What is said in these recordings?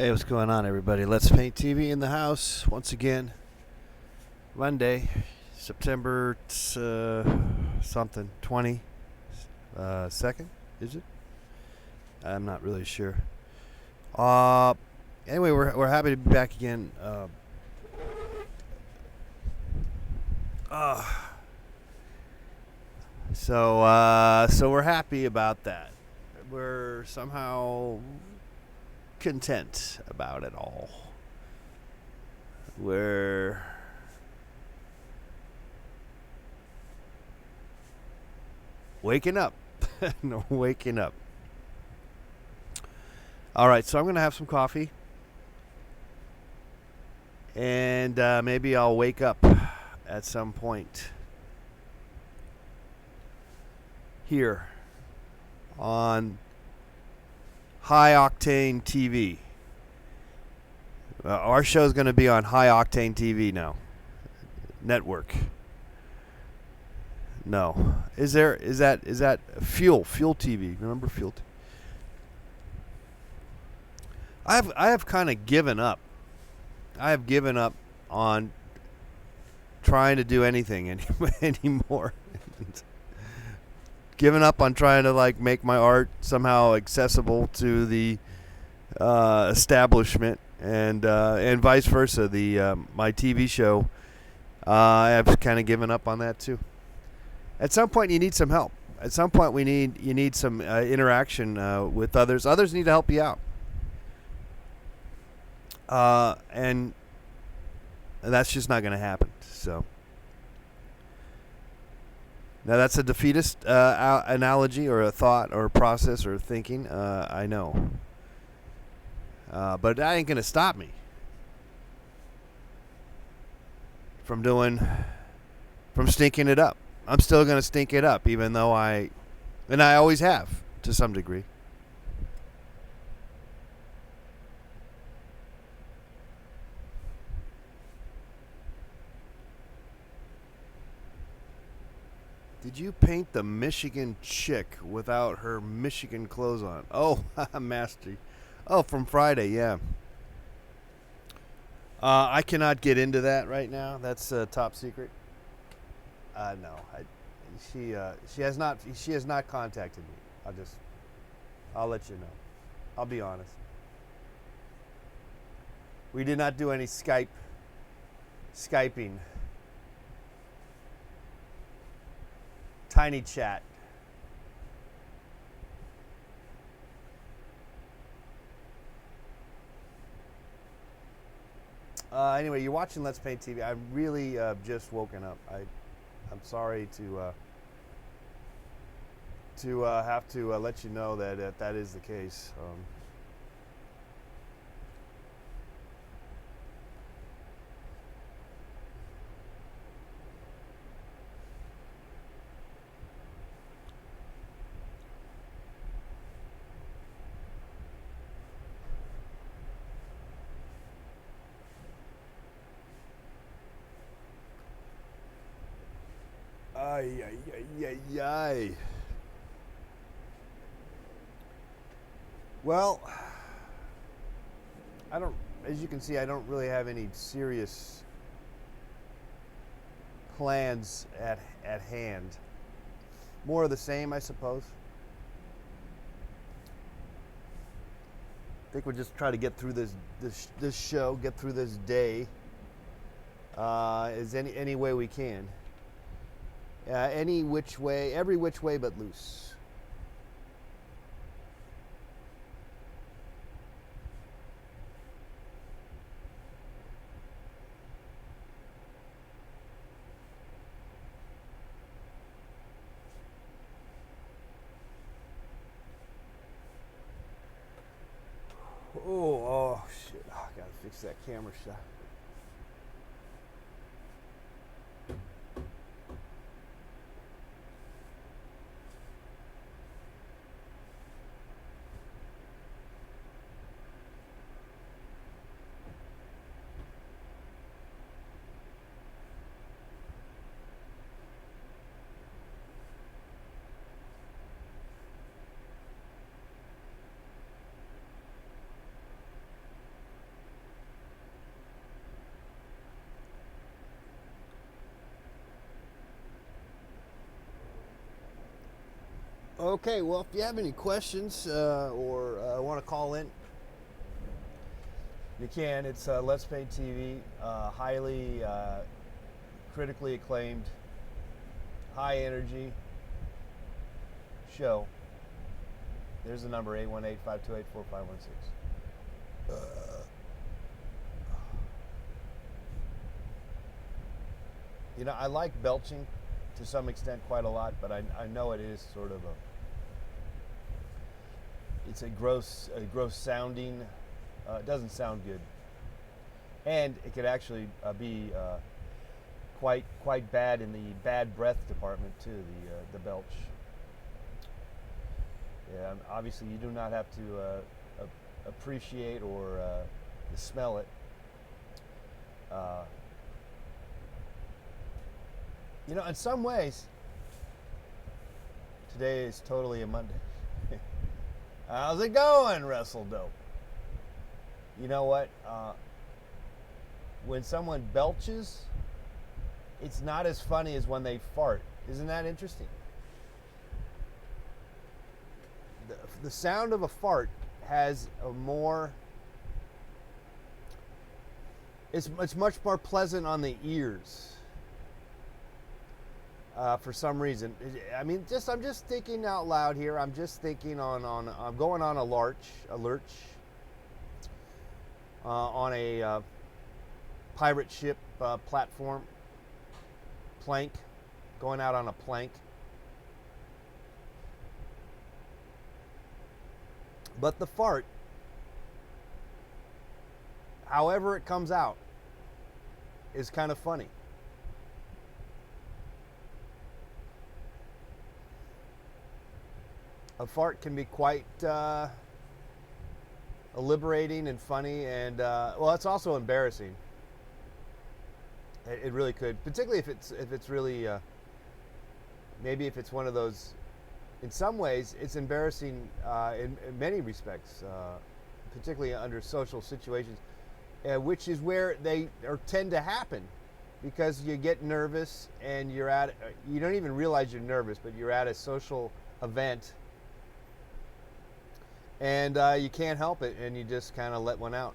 Hey, what's going on, everybody? Let's Paint TV in the house once again. Monday, September something 20 second. Is it? I'm not really sure. Uh, anyway, we're happy to be back again. Uh, so we're happy about that. We're somehow content about it all. We're waking up. No, waking up. All right, so I'm going to have some coffee. And maybe I'll wake up at some point here on High Octane TV. Our show is going to be on High Octane TV now. Network. No. Is that Fuel TV? Remember Fuel? I have kind of given up. I have given up on trying to do anything anymore. Given up on trying to make my art somehow accessible to the establishment and vice versa. My TV show, I've kind of given up on that too. At some point, you need some help. At some point, you need some interaction with others. Others need to help you out. And that's just not going to happen. So now that's a defeatist analogy or a thought or a process or thinking. I know. But that ain't going to stop me from stinking it up. I'm still going to stink it up, even though I always have to some degree. Did you paint the Michigan chick without her Michigan clothes on? Oh, master. Oh, from Friday, yeah. I cannot get into that right now. That's top secret. No, she has not contacted me. I'll let you know. I'll be honest. We did not do any Skyping. Tiny chat. Anyway, you're watching Let's Paint TV. I'm really just woken up. I'm sorry to have to let you know that that is the case. Ay, ay, ay, ay, ay. Well, as you can see, I don't really have any serious plans at hand. More of the same, I suppose. I think we'll just try to get through this show, get through this day, as any way we can. Any which way, every which way but loose. Oh shit! Oh, I gotta fix that camera shot. Okay, well, if you have any questions or want to call in, you can. It's Let's Paint TV, highly critically acclaimed, high energy show. There's the number 818-528-4516. You know, I like belching to some extent quite a lot, but I know it is sort of it's a gross sounding. It doesn't sound good, and it could actually be quite bad in the bad breath department too. The belch. Yeah, obviously you do not have to appreciate or smell it. You know, in some ways, today is totally a Monday. How's it going, Wrestle Dope? You know what? When someone belches, it's not as funny as when they fart. Isn't that interesting? The sound of a fart has a more... It's much more pleasant on the ears. For some reason, I mean, I'm just thinking out loud here. I'm just thinking I'm going on a lurch, on a pirate ship platform, plank, going out on a plank. But the fart, however it comes out, is kind of funny. A fart can be quite liberating and funny, and well, it's also embarrassing. It really could, particularly if it's really maybe if it's one of those. In some ways, it's embarrassing in many respects, particularly under social situations, which is where they tend to happen, because you get nervous and you don't even realize you're nervous, but you're at a social event. And you can't help it, and you just kind of let one out.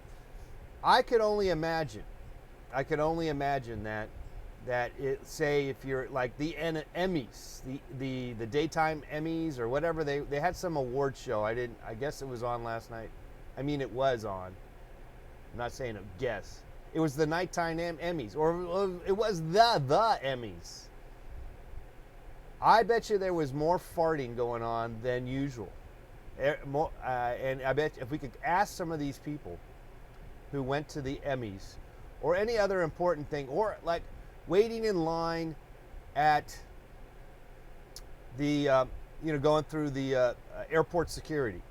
I could only imagine that it, say, if you're like the Emmys, the daytime Emmys or whatever, they had some award show. I guess it was on last night. I mean, it was on. I'm not saying a guess. It was the nighttime Emmys, or it was the Emmys. I bet you there was more farting going on than usual. And I bet if we could ask some of these people who went to the Emmys or any other important thing, or like waiting in line at the going through the airport security,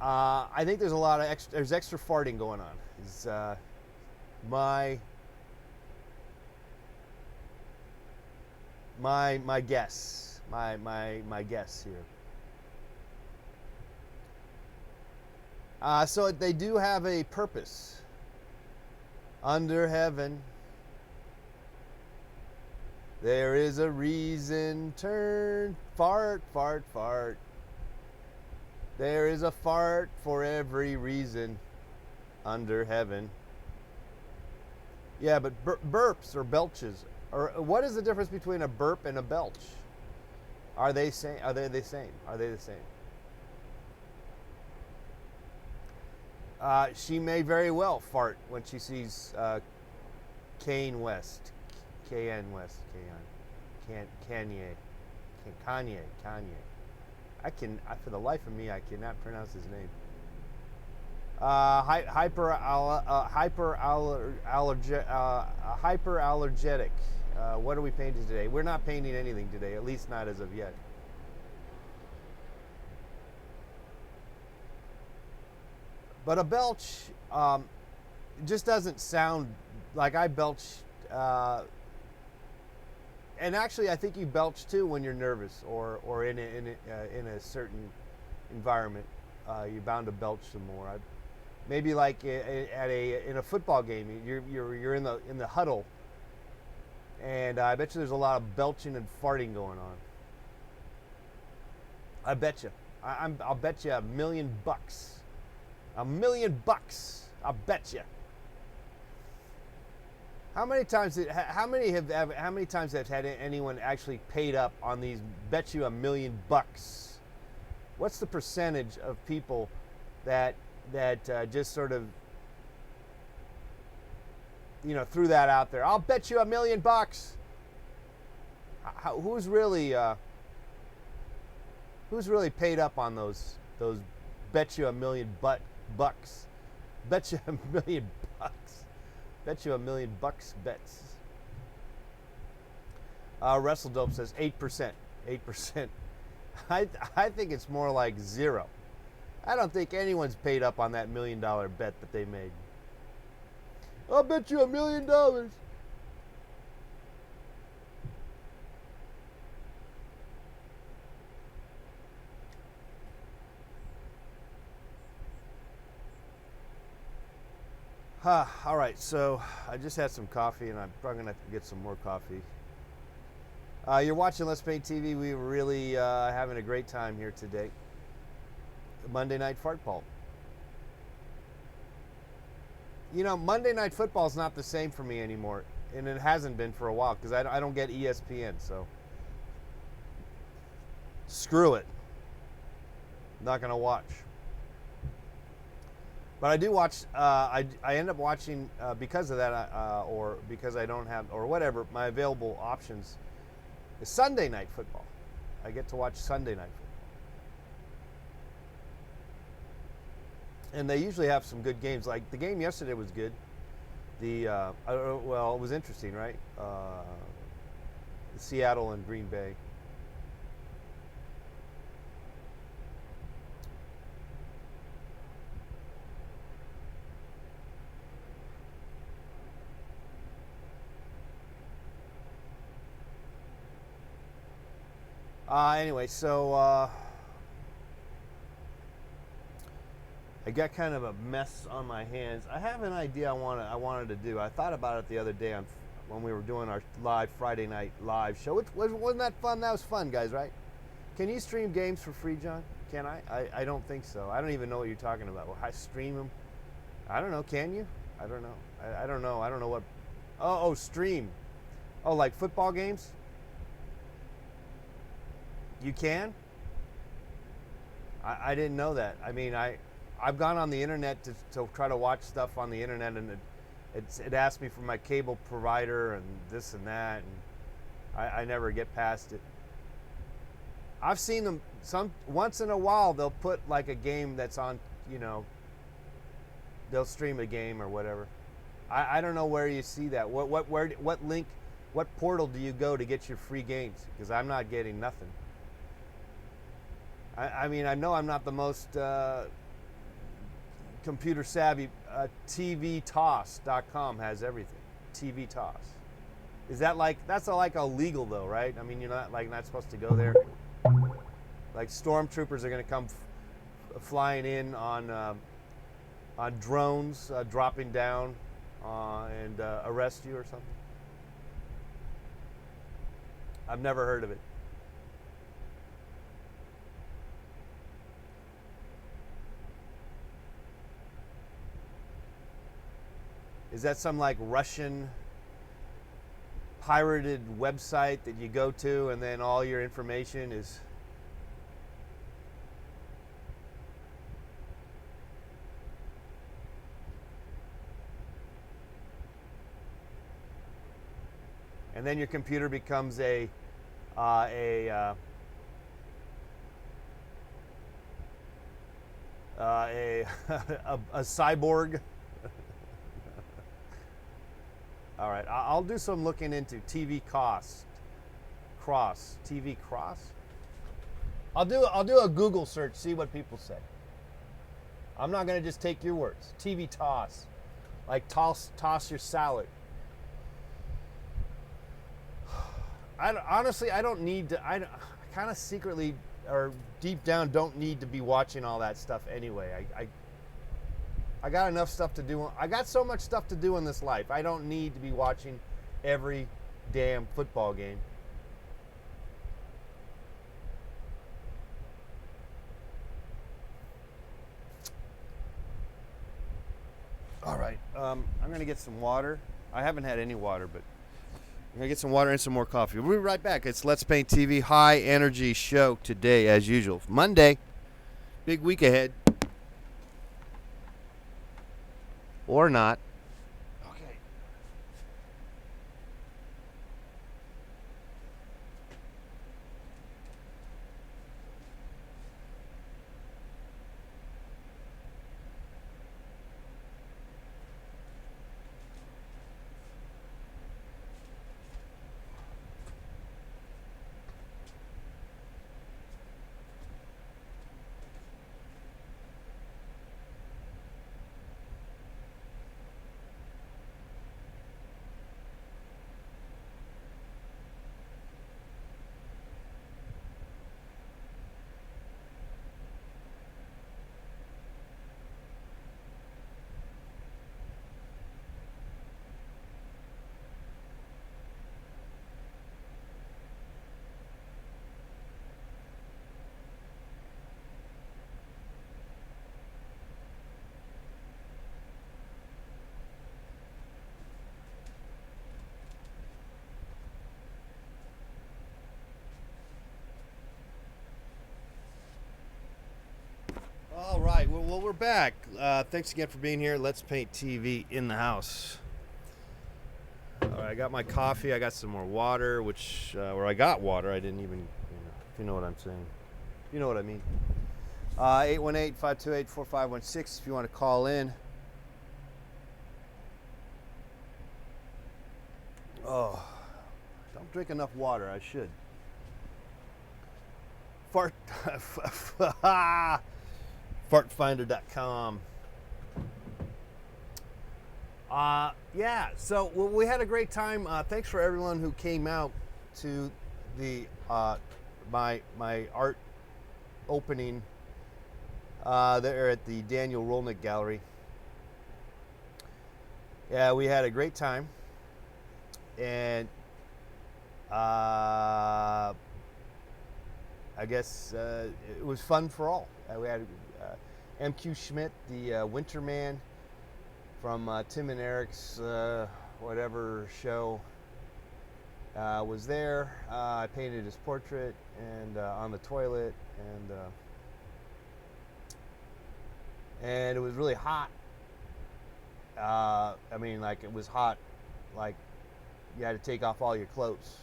I think there's a lot of extra farting going on. Is my guess, my guess here. So they do have a purpose. Under heaven, there is a reason. Turn, fart, fart, fart. There is a fart for every reason under heaven. Yeah, but burps or belches, or what is the difference between a burp and a belch? Are they the same? Are they the same? She may very well fart when she sees Kanye West. For the life of me, I cannot pronounce his name. Hyperallergenic. What are we painting today? We're not painting anything today, at least not as of yet. But a belch just doesn't sound like I belch. And actually, I think you belch too when you're nervous or in a certain environment. You're bound to belch some more. Maybe like in a football game, you're in the huddle, and I bet you there's a lot of belching and farting going on. I bet you. I'll bet you $1,000,000. $1,000,000. I'll bet you. How many times have had anyone actually paid up on these? Bet you $1,000,000. What's the percentage of people that just sort of threw that out there? I'll bet you $1,000,000. Who's really paid up on those bet you $1,000,000 bet you $1,000,000 bet you $1,000,000 bets? WrestleDope says 8%. 8%. I think it's more like 0. I don't think anyone's paid up on that $1,000,000 bet that they made. I'll bet you $1,000,000. All right, so I just had some coffee, and I'm probably going to have to get some more coffee. You're watching Let's Paint TV. We were really having a great time here today. Monday Night Football. Monday Night Football is not the same for me anymore, and it hasn't been for a while because I don't get ESPN, so screw it. Not going to watch. But I do watch. I end up watching because of that, or because I don't have, or whatever. My available options is Sunday Night Football. I get to watch Sunday Night Football, and they usually have some good games. Like the game yesterday was good. It was interesting, right? Seattle and Green Bay. Anyway, so I got kind of a mess on my hands. I have an idea I wanted to do. I thought about it the other day when we were doing our live Friday night live show. Wasn't that fun? That was fun, guys, right? Can you stream games for free, John? Can I? I don't think so. I don't even know what you're talking about. Well, I stream them. I don't know. Can you? I don't know. I don't know. I don't know what. Oh, stream. Oh, like football games? You can? I didn't know that. I mean, I've gone on the internet to try to watch stuff on the internet, and it asked me for my cable provider and this and that, and I never get past it. I've seen them once in a while. They'll put like a game that's on, they'll stream a game or whatever. I don't know where you see that. What link, what portal do you go to get your free games? Because I'm not getting nothing. I mean, I know I'm not the most computer savvy. TVToss.com has everything. TV Toss. Is that that's like illegal though, right? I mean, you're not supposed to go there. Like stormtroopers are going to come flying in on drones, dropping down and arrest you or something. I've never heard of it. Is that some like Russian pirated website that you go to and then all your information is... And then your computer becomes a cyborg. All right, I'll do some looking into TV Cross. I'll do a Google search, see what people say. I'm not going to just take your words. TV Toss, like toss your salad. Honestly, I don't need to. I kind of secretly or deep down don't need to be watching all that stuff anyway. I got enough stuff to do. I got so much stuff to do in this life. I don't need to be watching every damn football game. I'm going to get some water. I haven't had any water, but I'm going to get some water and some more coffee. We'll be right back. It's Let's Paint TV high energy show today, as usual. Monday, big week ahead. Or not. Okay. All right. Well, we're back. Thanks again for being here. Let's Paint TV in the house. All right. I got my coffee. I got some more water, or I got water. I didn't even, if you know what I'm saying. You know what I mean. 818-528-4516 if you want to call in. Oh, don't drink enough water. I should. Fart. Fartfinder.com. Yeah, so we had a great time. Thanks for everyone who came out to the my art opening there at the Daniel Rolnick Gallery. Yeah, we had a great time, and I guess it was fun for all. We had MQ Schmidt, the Winterman from Tim and Eric's whatever show, was there. I painted his portrait and on the toilet, and it was really hot. I mean, like, it was hot, like you had to take off all your clothes.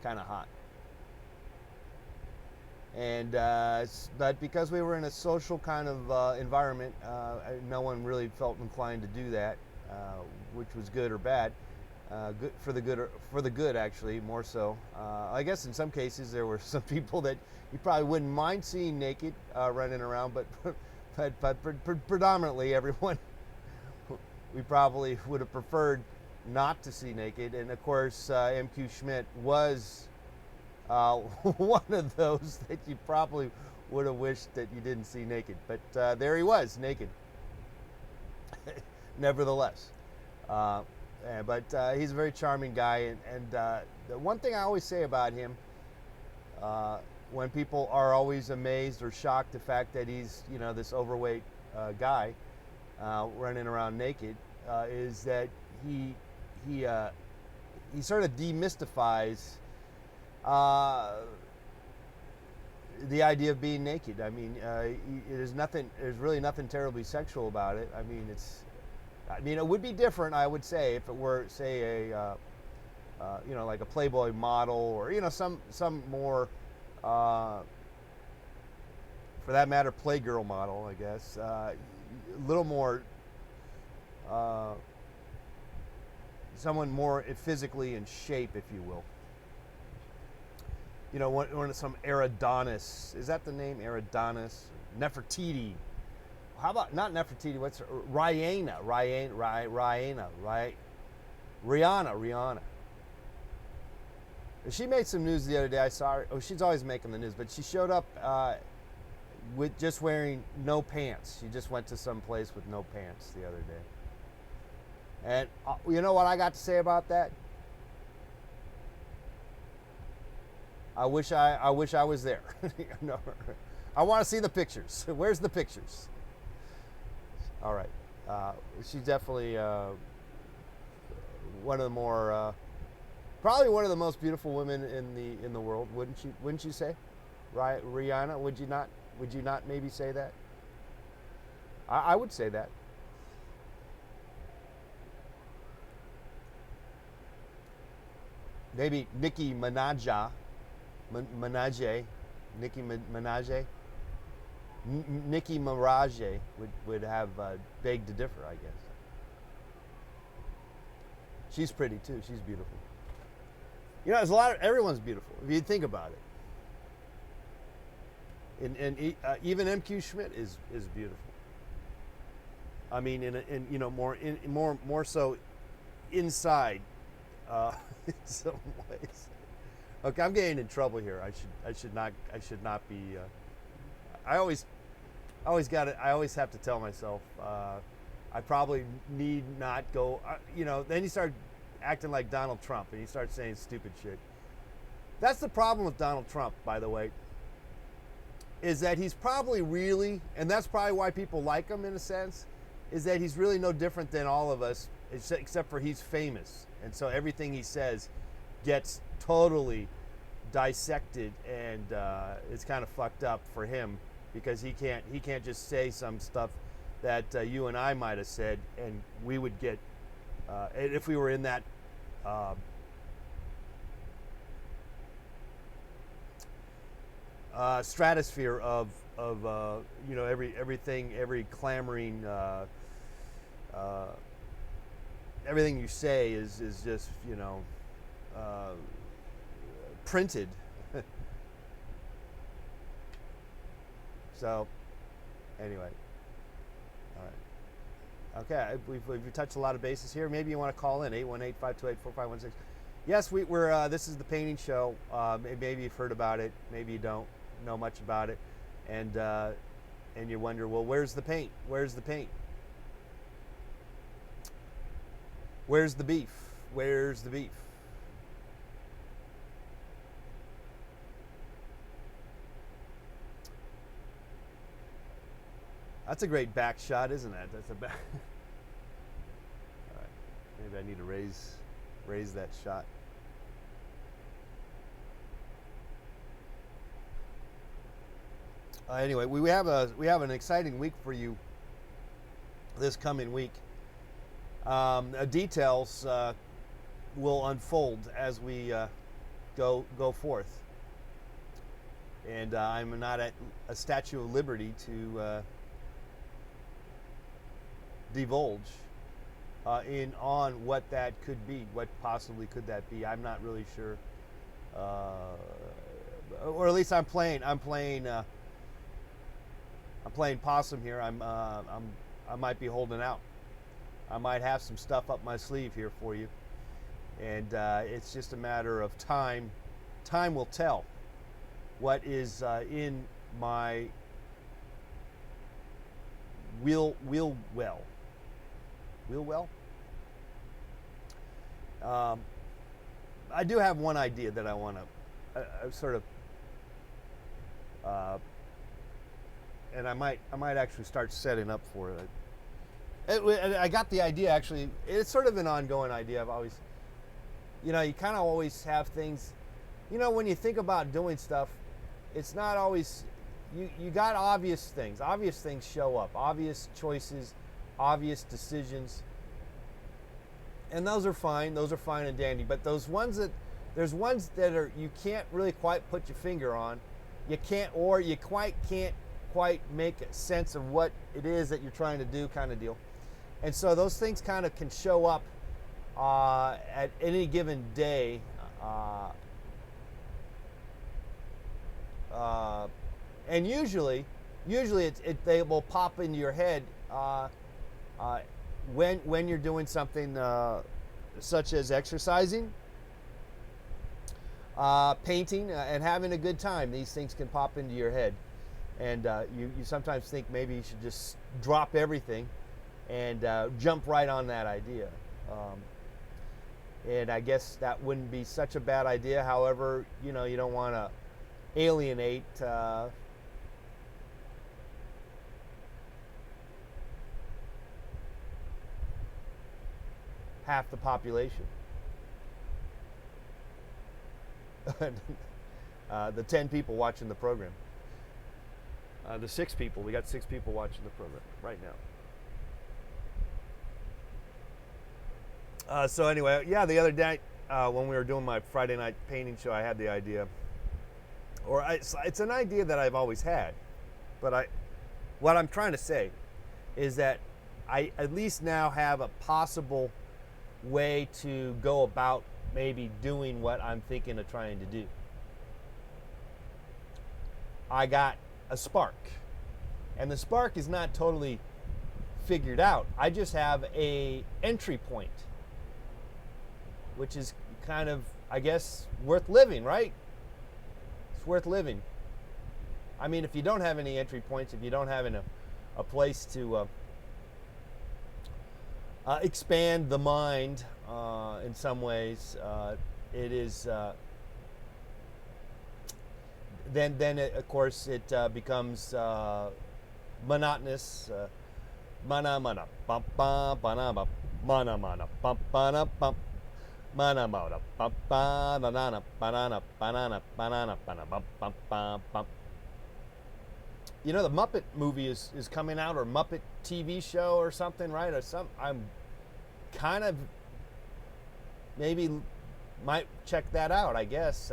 Kind of hot. And but because we were in a social kind of environment, no one really felt inclined to do that, which was good or bad. Good for the good actually, more so. I guess in some cases there were some people that you probably wouldn't mind seeing naked running around, but predominantly everyone we probably would have preferred not to see naked. And of course, MQ Schmidt was one of those that you probably would have wished that you didn't see naked, but there he was, naked. Nevertheless, but he's a very charming guy, and the one thing I always say about him, when people are always amazed or shocked the fact that he's, this overweight guy running around naked, is that he sort of demystifies the idea of being naked. I mean, there's really nothing terribly sexual about it. I mean, it would be different, I would say, if it were, say, like a Playboy model, or, some more, for that matter, Playgirl model, I guess. A little more, someone more physically in shape, if you will. Some Eridanus. Is that the name? Eridanus? Nefertiti. How about, not Nefertiti, what's her? Rihanna. She made some news the other day. I saw her. Oh, she's always making the news, but she showed up with just wearing no pants. She just went to some place with no pants the other day. And you know what I got to say about that? I wish I was there. No, I want to see the pictures. Where's the pictures? All right. She's definitely one of the more, probably one of the most beautiful women in the world. Wouldn't you say, Rihanna? Would you not? Would you not maybe say that? I would say that. Maybe Nicki Minaj, Minaj, Minaj, Nicki Minaj would have beg to differ, I guess. She's pretty too. She's beautiful. There's a lot of everyone's beautiful if you think about it. And even MQ Schmidt is beautiful. I mean, more so inside, in some ways. Okay, I'm getting in trouble here. I should not be. I always I always have to tell myself I probably need not go. Then you start acting like Donald Trump and you start saying stupid shit. That's the problem with Donald Trump, by the way, is that he's probably really, and that's probably why people like him in a sense, is that he's really no different than all of us, except for he's famous. And so everything he says gets totally dissected, and it's kind of fucked up for him because he can't just say some stuff that you and I might have said, and we would get, if we were in that stratosphere of every clamoring, everything you say is just printed. So anyway, all right, okay, we've touched a lot of bases here. Maybe you want to call in 818-528-4516. Yes, we're this is the painting show. Maybe you've heard about it, maybe you don't know much about it, and you wonder, well, where's the paint? Where's the paint? Where's the beef? Where's the beef? That's a great back shot, isn't it? That's a back. All right, maybe I need to raise that shot. Anyway, we have an exciting week for you this coming week. Details will unfold as we go forth, and I'm not at a Statue of Liberty to divulge on what that could be. What possibly could that be? I'm not really sure, or at least I'm playing possum here. I might be holding out. I might have some stuff up my sleeve here for you, and it's just a matter of time. Time will tell what is in my wheel well. I do have one idea that I want to sort of, and I might actually start setting up for it. I got the idea, actually. It's sort of an ongoing idea. I've always, you kind of always have things, when you think about doing stuff, it's not always, you got obvious things. Obvious things show up. Obvious choices, obvious decisions. And those are fine. Those are fine and dandy. But there's ones that are, you can't really quite put your finger on. You can't quite make sense of what it is that you're trying to do, kind of deal. And so those things kind of can show up at any given day, and usually they will pop into your head when you're doing something such as exercising, painting, and having a good time. These things can pop into your head. And you sometimes think maybe you should just drop everything and jump right on that idea. And I guess that wouldn't be such a bad idea. However, you don't want to alienate half the population. The 10 people watching the program. The 6 people. We got 6 people watching the program right now. So anyway, yeah, the other day when we were doing my Friday night painting show, I had the idea, it's an idea that I've always had, but what I'm trying to say is that I at least now have a possible way to go about maybe doing what I'm thinking of trying to do. I got a spark, and the spark is not totally figured out. I just have a entry point, which is kind of, I guess, worth living, right? It's worth living. I mean, if you don't have any entry points, if you don't have a place to expand the mind in some ways, it is then it, of course it becomes monotonous. Mana mana bum bum banana mana mana bum banana bum mana mana bum banana banana banana banana banana bum bum bum bum. You know, the Muppet movie is coming out, or Muppet TV show or something, right? Or some, I'm kind of maybe might check that out, I guess.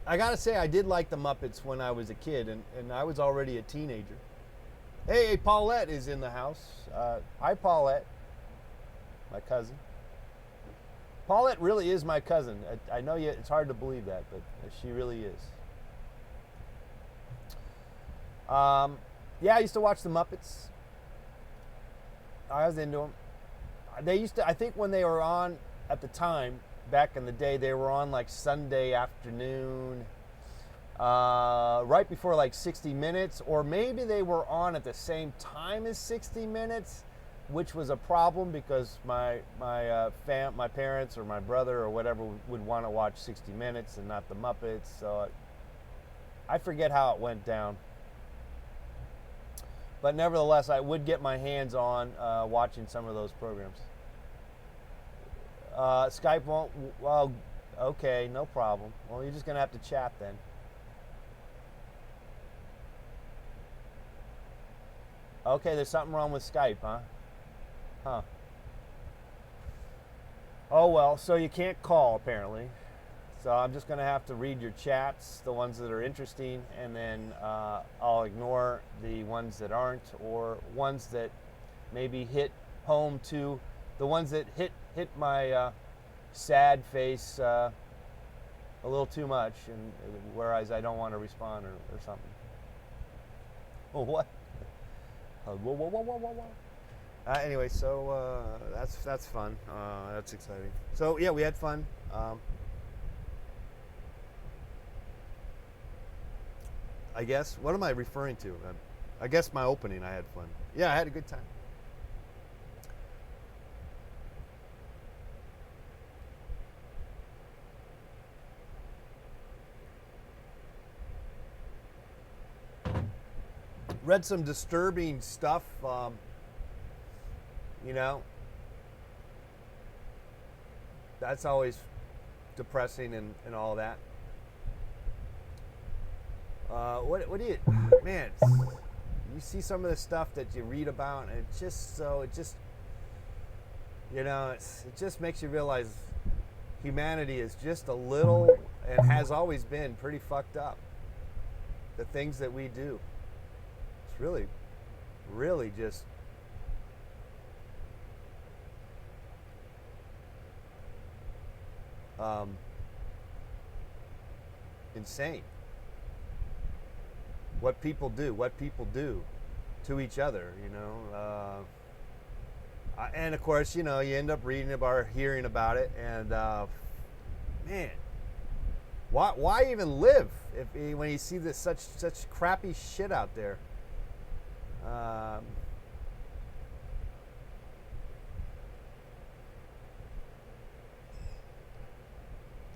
I gotta say, I did like the Muppets when I was a kid, and I was already a teenager. Hey, Paulette is in the house. Hi, Paulette, my cousin. Paulette really is my cousin. I know it's hard to believe that, but she really is. Yeah, I used to watch the Muppets. I was into them. They used to, I think when they were on at the time, back in the day, they were on like Sunday afternoon, right before like 60 Minutes, or maybe they were on at the same time as 60 Minutes, which was a problem because my parents or my brother or whatever would want to watch 60 Minutes and not the Muppets. So I forget how it went down. But nevertheless, I would get my hands on watching some of those programs. Skype won't, well, okay, no problem. Well, you're just going to have to chat then. Okay, there's something wrong with Skype, huh? Huh. Oh, well, so you can't call, apparently. So I'm just going to have to read your chats, the ones that are interesting, and then I'll ignore the ones that aren't, or ones that maybe hit home to, the ones that hit my sad face a little too much, and whereas I don't want to respond or something. Oh, what? Whoa. Anyway, so that's fun. That's exciting. So yeah, we had fun. I guess. What am I referring to? I guess my opening, I had fun. Yeah, I had a good time. Read some disturbing stuff, you know. That's always depressing and all that. What do you, man, you see some of the stuff that you read about, and it just, you know, it just makes you realize humanity is just a little, and has always been, pretty fucked up. The things that we do. It's really just insane. What people do to each other, you know. And of course, you know, you end up reading about or hearing about it, and man, why even live when you see this such crappy shit out there?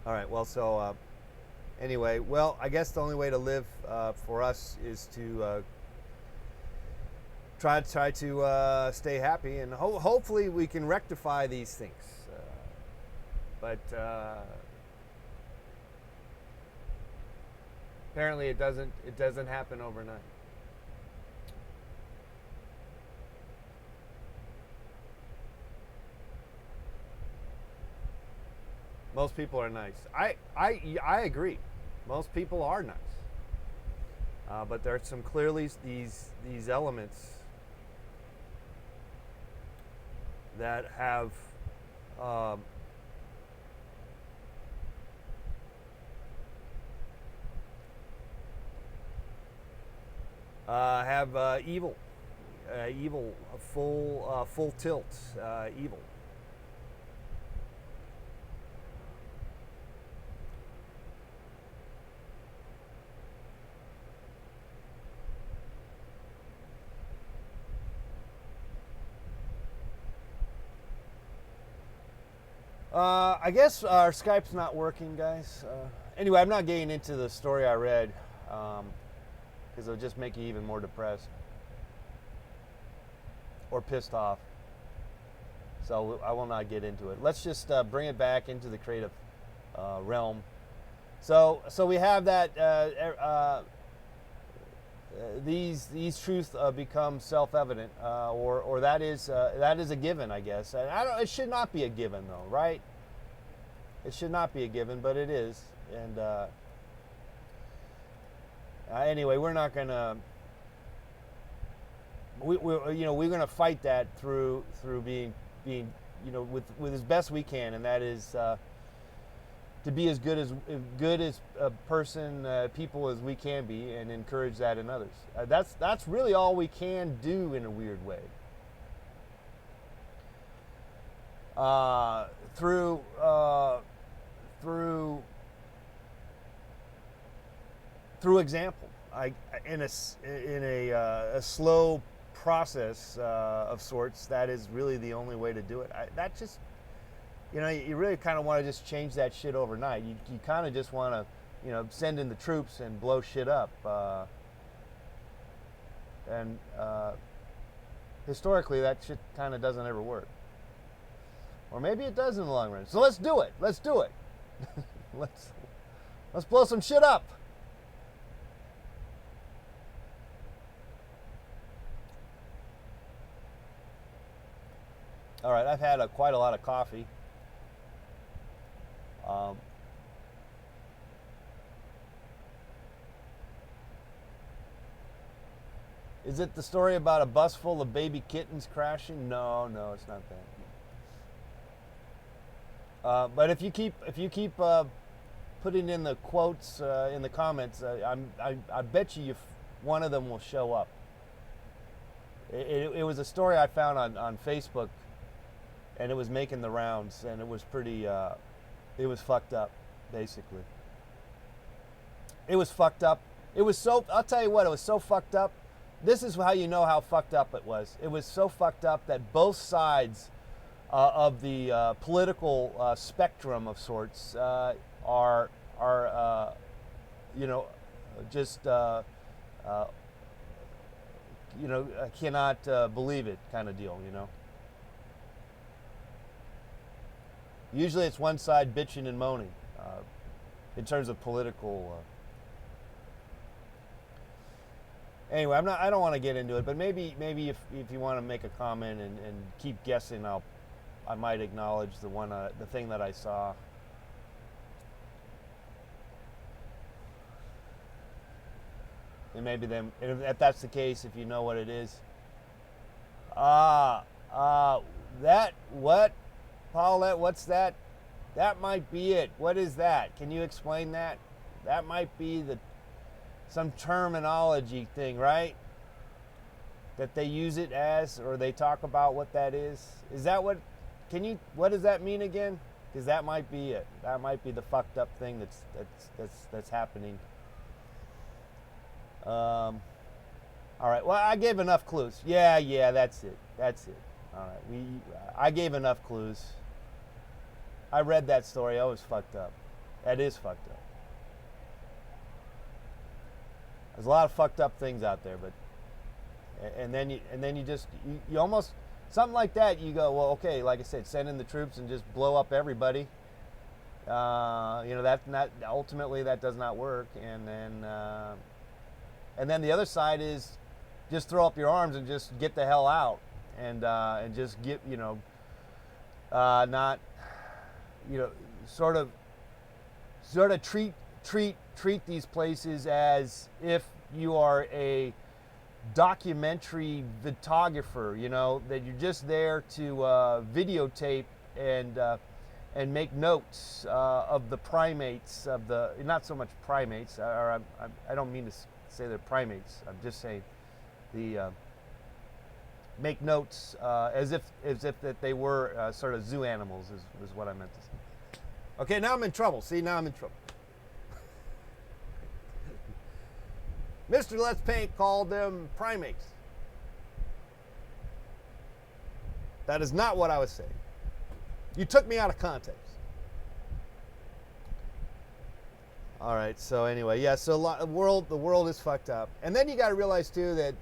All right, well, so anyway, well, I guess the only way to live for us is to try to stay happy, and hopefully we can rectify these things. But apparently it doesn't happen overnight. Most people are nice. I agree. Most people are nice. But there are some clearly these elements that have evil, full tilt, evil. I guess our Skype's not working, guys. Anyway, I'm not getting into the story I read because it'll just make you even more depressed or pissed off. So I will not get into it. Let's just bring it back into the creative realm. So we have that these truths become self-evident, or that is a given, I guess. And it should not be a given, though, right? It should not be a given, but it is. And anyway, we're not gonna. We're gonna fight that through being with as best we can, and that is to be as good as a person, people as we can be, and encourage that in others. That's really all we can do in a weird way. Through example, in a slow process of sorts. That is really the only way to do it. You really kind of want to just change that shit overnight. You kind of just want to, send in the troops and blow shit up. And historically, that shit kind of doesn't ever work. Or maybe it does in the long run. So let's do it. Let's do it. let's blow some shit up. All right, I've had quite a lot of coffee. Is it the story about a bus full of baby kittens crashing? No, it's not that. But if you keep putting in the quotes in the comments, I bet you one of them will show up. It was a story I found on Facebook, and it was making the rounds, and it was pretty. It was fucked up, basically. It was fucked up. It was so. I'll tell you what. It was so fucked up. This is how you know how fucked up it was. It was so fucked up that both sides of the political spectrum of sorts are just cannot believe it, kind of deal. Usually it's one side bitching and moaning in terms of political. Anyway, I don't want to get into it, but maybe if you want to make a comment and keep guessing, I might acknowledge the thing that I saw. And maybe then, if that's the case, if you know what it is. That what? Paulette, what's that? That might be it. What is that? Can you explain that? That might be some terminology thing, right? That they use it as, or they talk about what that is. Is that what does that mean again? Because that might be it. That might be the fucked up thing that's happening. All right. Well, I gave enough clues. Yeah, that's it. All right. I gave enough clues. I read that story. I was fucked up. That is fucked up. There's a lot of fucked up things out there, but And then you just you almost something like that. You go, well, okay, like I said, send in the troops and just blow up everybody. That not ultimately that does not work. And then the other side is just throw up your arms and just get the hell out, and just get not sort of treat these places as if you are a documentary photographer, that you're just there to videotape and make notes of the primates, of the, not so much primates, or I don't mean to say they're primates. I'm just saying the make notes as if that they were sort of zoo animals is what I meant to say. Okay, now I'm in trouble. See, now I'm in trouble. Mr. Let's Paint called them primates. That is not what I was saying. You took me out of context. All right. So anyway, yeah. So the world is fucked up, and then you got to realize too that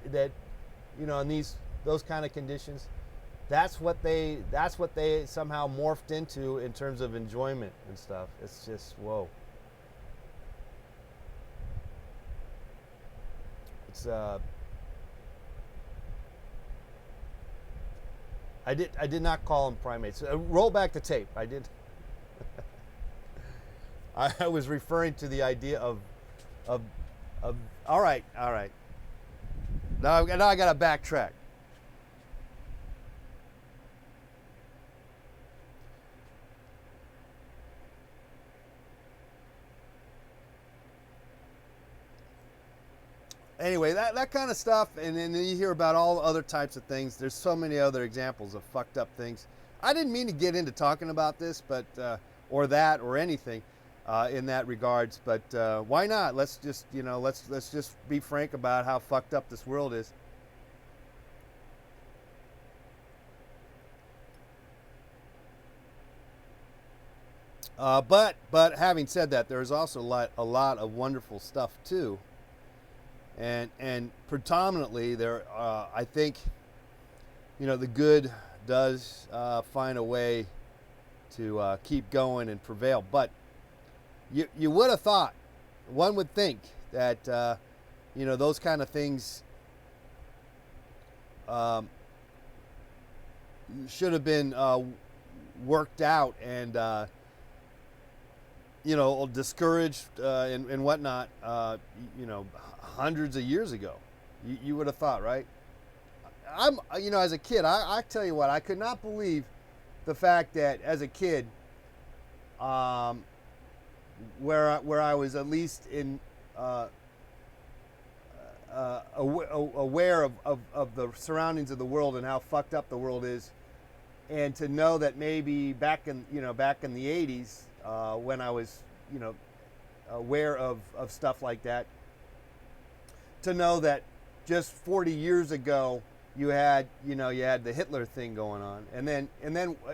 in those kind of conditions, that's what they somehow morphed into in terms of enjoyment and stuff. It's just whoa. It's I did not call them primates. Roll back the tape. I did. I was referring to the idea of all right. Now I got to backtrack. Anyway, that kind of stuff, and then you hear about all other types of things. There's so many other examples of fucked up things. I didn't mean to get into talking about this, but or that or anything in that regards. But why not? Let's just let's just be frank about how fucked up this world is. But having said that, there's also a lot of wonderful stuff too. And predominantly there, I think, the good does find a way to keep going and prevail. But you would have thought, one would think that those kind of things should have been worked out and discouraged and whatnot. Hundreds of years ago, you would have thought, right? I'm, as a kid, I tell you what, I could not believe the fact that as a kid, where I was at least in aware of the surroundings of the world and how fucked up the world is, and to know that maybe back in the 80s, when I was aware of stuff like that, to know that just 40 years ago you had the Hitler thing going on, and then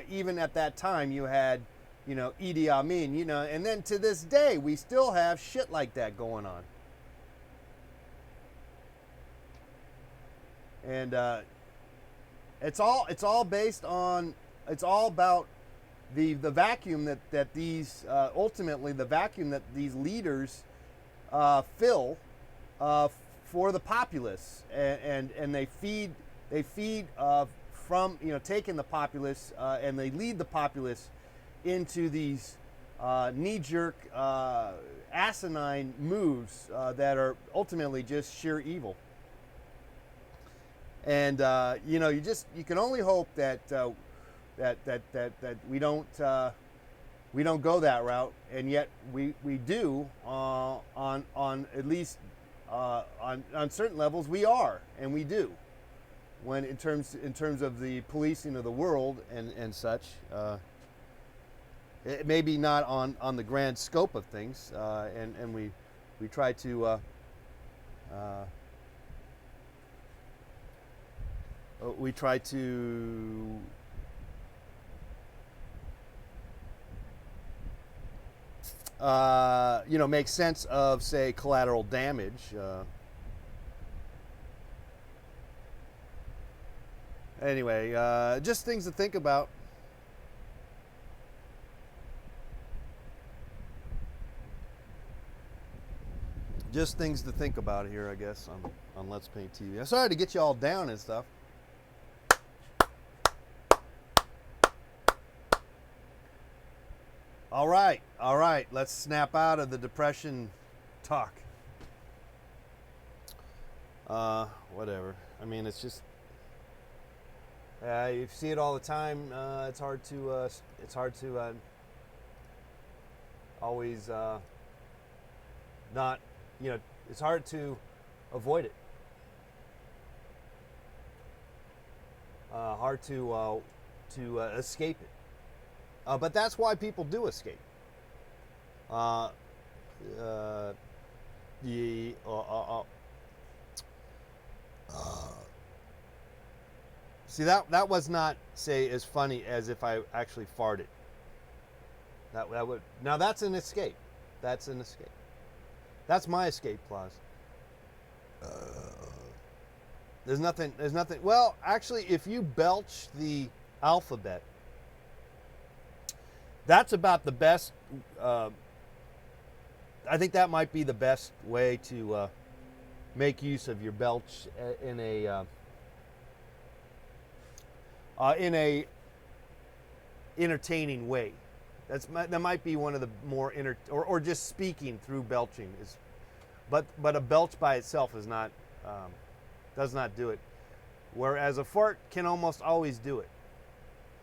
even at that time you had Idi Amin, and then to this day we still have shit like that going on, and it's all based on, it's all about the vacuum that these ultimately the vacuum that these leaders fill for the populace, and they feed from taking the populace and they lead the populace into these knee-jerk asinine moves that are ultimately just sheer evil. And you can only hope that we don't go that route, and yet we do on at least on certain levels we are, and we do, when in terms of the policing of the world and such. It may be not on the grand scope of things, and we try to make sense of, say, collateral damage. Anyway, just things to think about. Just things to think about here, I guess, on Let's Paint TV. I'm sorry to get you all down and stuff. All right, let's snap out of the depression talk. Whatever. I mean, it's just you see it all the time. It's hard to always not, it's hard to avoid it. Hard to escape it. But that's why people do escape. See, that was not, say, as funny as if I actually farted. That would, now that's an escape. That's an escape. That's my escape clause. There's nothing. Well, actually, if you belch the alphabet, that's about the best. I think that might be the best way to make use of your belch in a entertaining way. That might be one of the more or just speaking through belching is, but a belch by itself is not does not do it. Whereas a fart can almost always do it,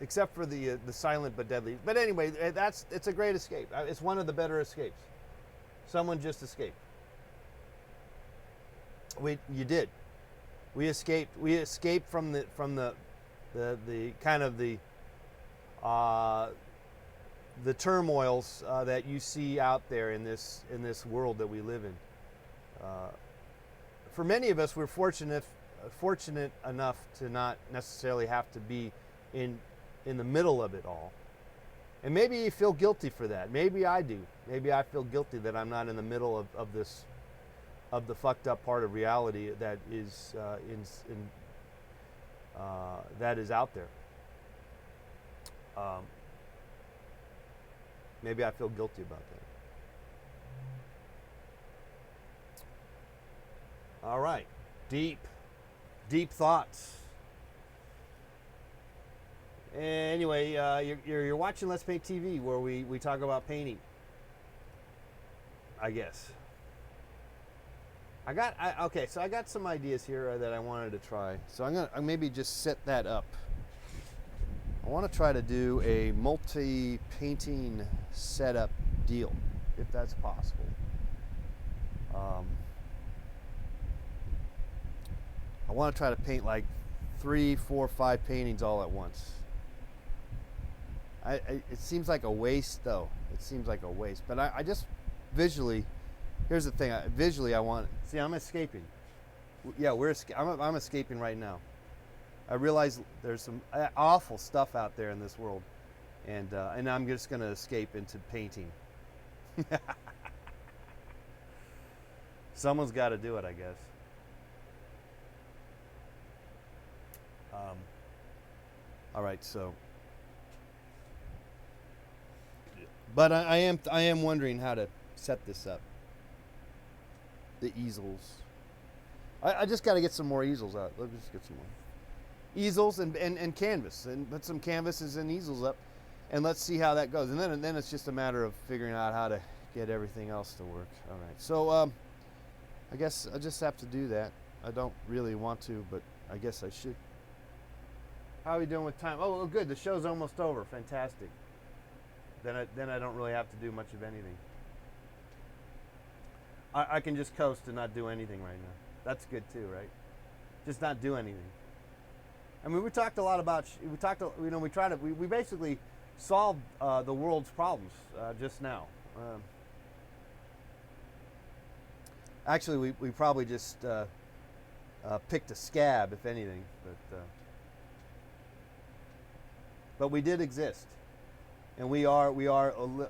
except for the silent but deadly. But anyway, it's a great escape. It's one of the better escapes. Someone just escaped. You did. We escaped. We escaped from the kind of the turmoils that you see out there in this world that we live in. For many of us, we're fortunate enough to not necessarily have to be in the middle of it all. And maybe you feel guilty for that. Maybe I do. Maybe I feel guilty that I'm not in the middle of the fucked up part of reality that is that is out there. Maybe I feel guilty about that. All right, deep thoughts. Anyway, you're watching Let's Paint TV, where we talk about painting, I guess. Okay, so I got some ideas here that I wanted to try. So I'm gonna maybe just set that up. I want to try to do a multi-painting setup deal, if that's possible. I want to try to paint like 3, 4, 5 paintings all at once. It seems like a waste, though. It seems like a waste. But I just visually, here's the thing. Visually, I want. See, I'm escaping. Yeah, I'm escaping right now. I realize there's some awful stuff out there in this world, and I'm just going to escape into painting. Someone's got to do it, I guess. All right, so. But I am wondering how to set this up. The easels. I just got to get some more easels out. Let's just get some more easels and canvas, and put some canvases and easels up, and let's see how that goes. And then it's just a matter of figuring out how to get everything else to work. All right. So I guess I just have to do that. I don't really want to, but I guess I should. How are we doing with time? Oh, good. The show's almost over. Fantastic. Then I don't really have to do much of anything. I can just coast and not do anything right now. That's good too, right? Just not do anything. I mean, we talked a lot about. We basically solved the world's problems just now. Actually, we probably just picked a scab, if anything, but we did exist. And we are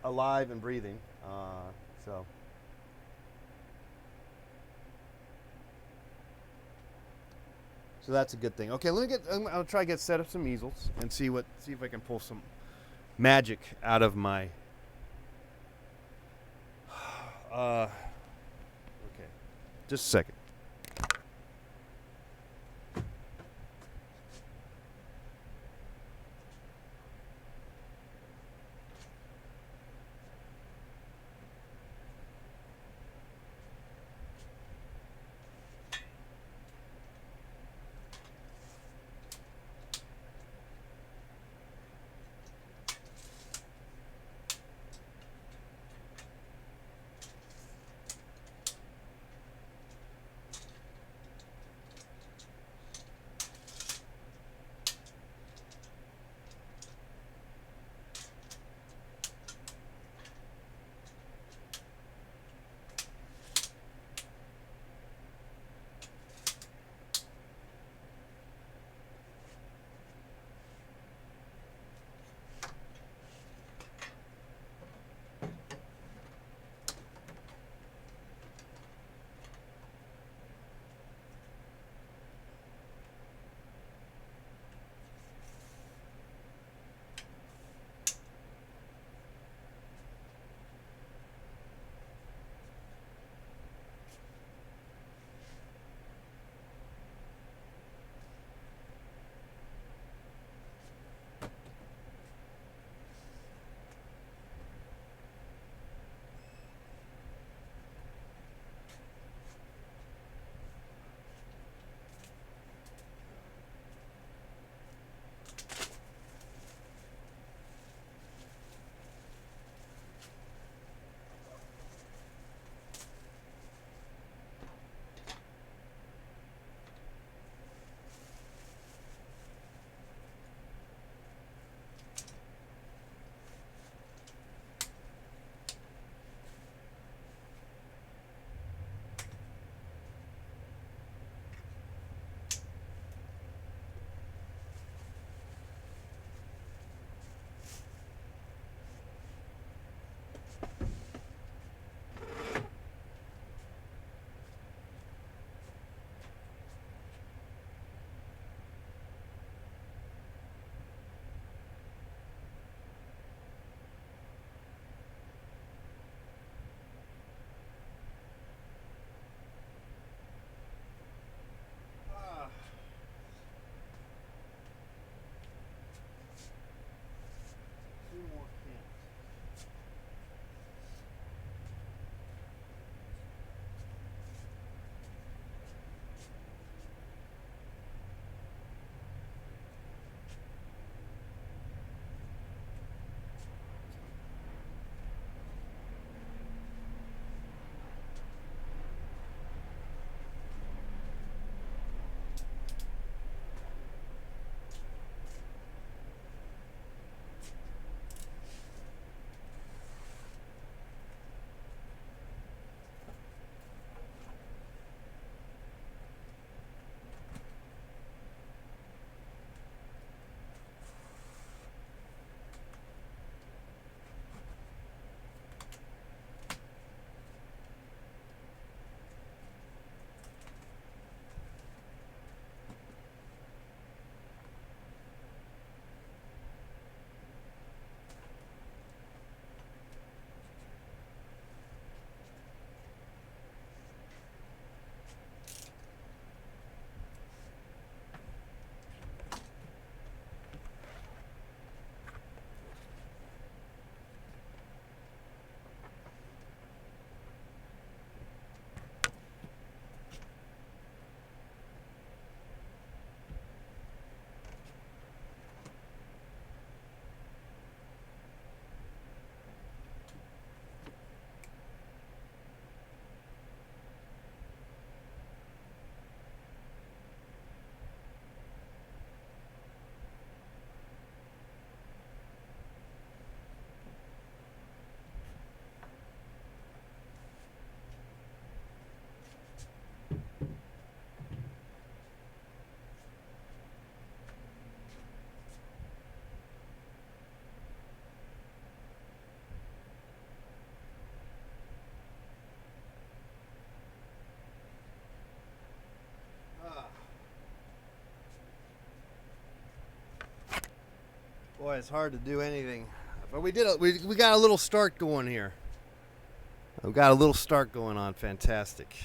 alive and breathing. So So that's a good thing. Okay, let me get. I'll try to get set up some easels and see if I can pull some magic out of my. Okay, just a second. Boy, it's hard to do anything. But we got a little start going here. We got a little start going on. Fantastic.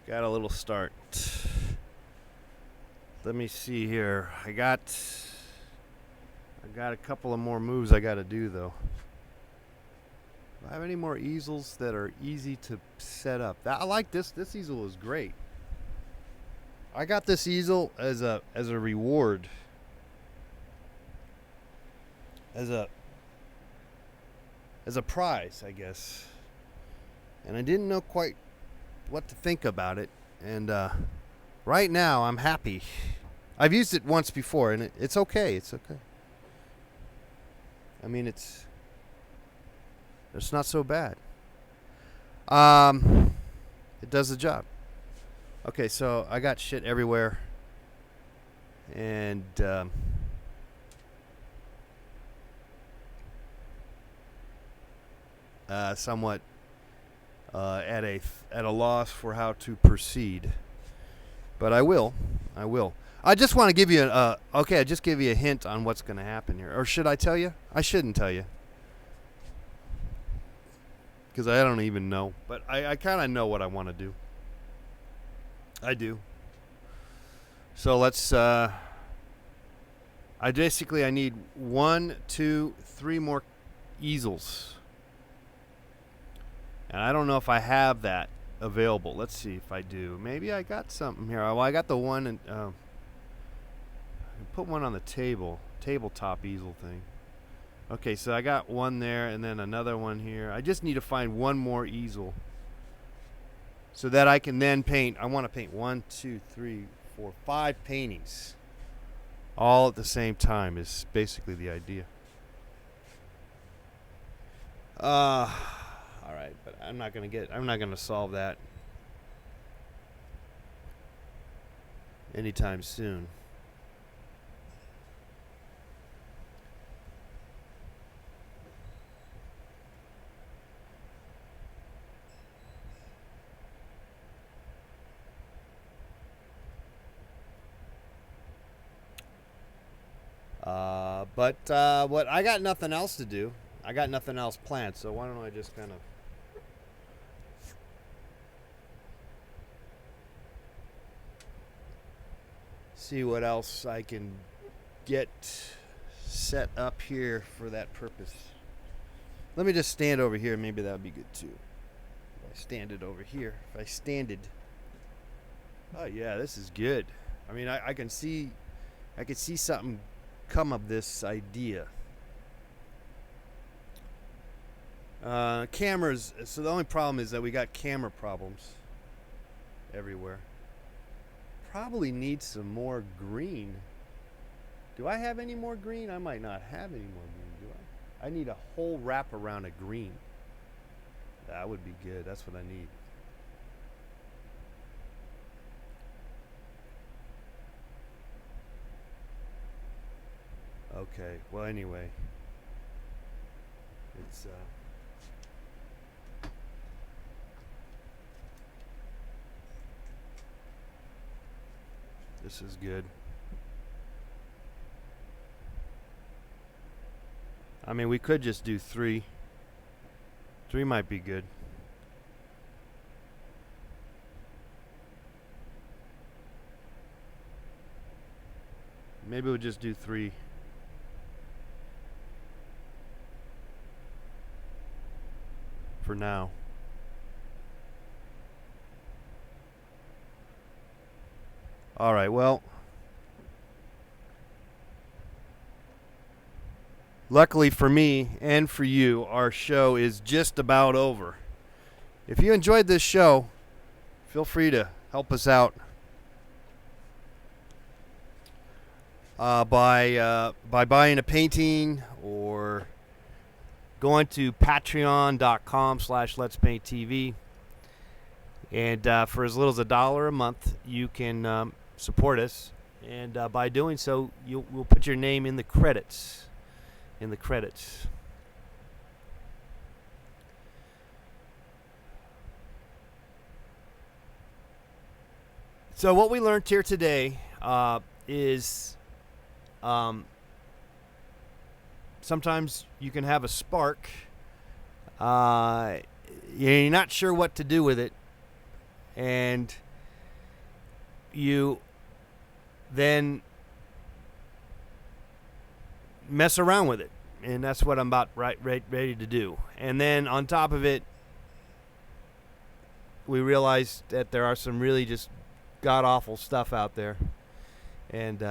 Got a little start. Let me see here. I got a couple of more moves I got to do though. Do I have any more easels that are easy to set up? I like this. This easel is great. I got this easel as a reward. As a prize, I guess. And I didn't know quite what to think about it. And right now, I'm happy. I've used it once before, and it's okay. It's okay. I mean, it's not so bad. It does the job. Okay, so I got shit everywhere, and somewhat at a loss for how to proceed. But I will. I just want to give you I just give you a hint on what's going to happen here. Or should I tell you? I shouldn't tell you. Because I don't even know. But I kind of know what I want to do. I do. So let's I need 1, 2, 3 more easels. And I don't know if I have that available. Let's see if I do. Maybe I got something here. Well, I got the one, and I can put one on the tabletop easel thing. Okay, so I got one there, and then another one here. I just need to find one more easel so that I can then paint. I want to paint 1, 2, 3, 4, 5 paintings all at the same time is basically the idea. All right, but I'm not gonna solve that anytime soon. But what I got nothing else to do. I got nothing else planned, so why don't I just kind of see what else I can get set up here for that purpose. Let me just stand over here. Maybe that would be good too. If I stand it over here. If I stand it. Oh yeah, this is good. I mean, I can see something come of this idea. Cameras. So the only problem is that we got camera problems everywhere. Probably need some more green. Do I have any more green? I might not have any more green, do I? I need a whole wrap around of green. That would be good. That's what I need. Okay, well anyway. It's this is good. I mean, we could just do 3. 3 might be good. Maybe we'll just do 3. For now. All right, well, luckily for me and for you, our show is just about over. If you enjoyed this show, feel free to help us out by buying a painting or going to patreon.com/letspainttv. And for as little as $1 a month, you can support us and by doing so, we'll put your name in the credits. So what we learned here today is sometimes you can have a spark. You're not sure what to do with it, and you then mess around with it, and that's what I'm about ready to do. And then on top of it, we realized that there are some really just god-awful stuff out there, and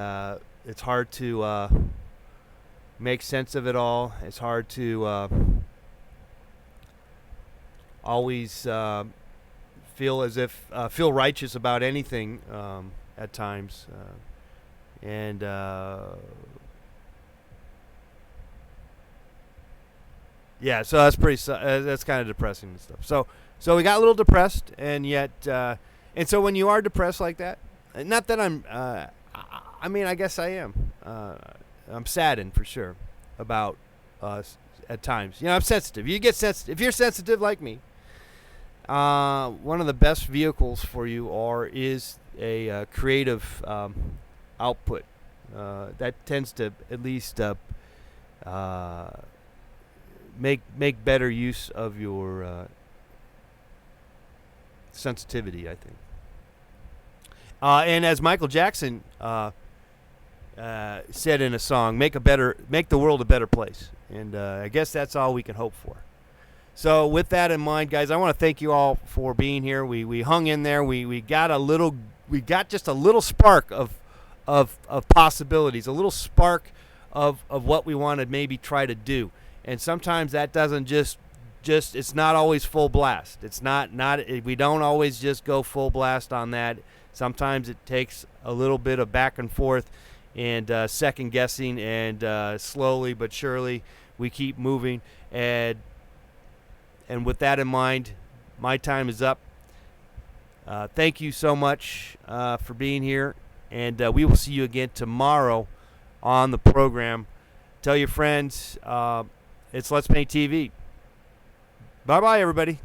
it's hard to make sense of it all. It's hard to always feel as if feel righteous about anything at times, and yeah, so that's kind of depressing and stuff. So we got a little depressed, and yet and so when you are depressed like that, not that I'm I mean, I guess I am. I'm saddened for sure about at times. You know, I'm sensitive. You get sensitive. If you're sensitive like me, one of the best vehicles for you is a creative output. That tends to at least make better use of your sensitivity, I think. And as Michael Jackson said in a song, make the world a better place. And I guess that's all we can hope for. So with that in mind, guys, I want to thank you all for being here. We hung in there. We got just a little spark of possibilities, a little spark of what we want to maybe try to do. And sometimes that doesn't just it's not always full blast. It's not we don't always just go full blast on that. Sometimes it takes a little bit of back and forth and second guessing, and slowly but surely we keep moving. And with that in mind, my time is up. Thank you so much for being here, and we will see you again tomorrow on the program. Tell your friends, it's Let's Paint TV. Bye-bye, everybody.